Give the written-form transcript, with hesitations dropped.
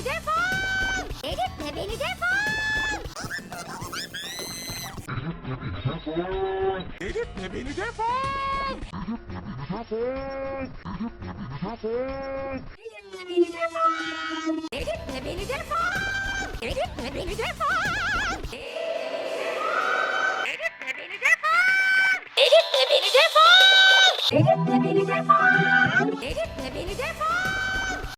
defoool. Delirtme beni defoool. Delirtme beni defoool. Delirtme beni defoool. Delirtme beni defoool. Delirtme beni defoool. Delirtme beni defoool. Delirtme beni defoool.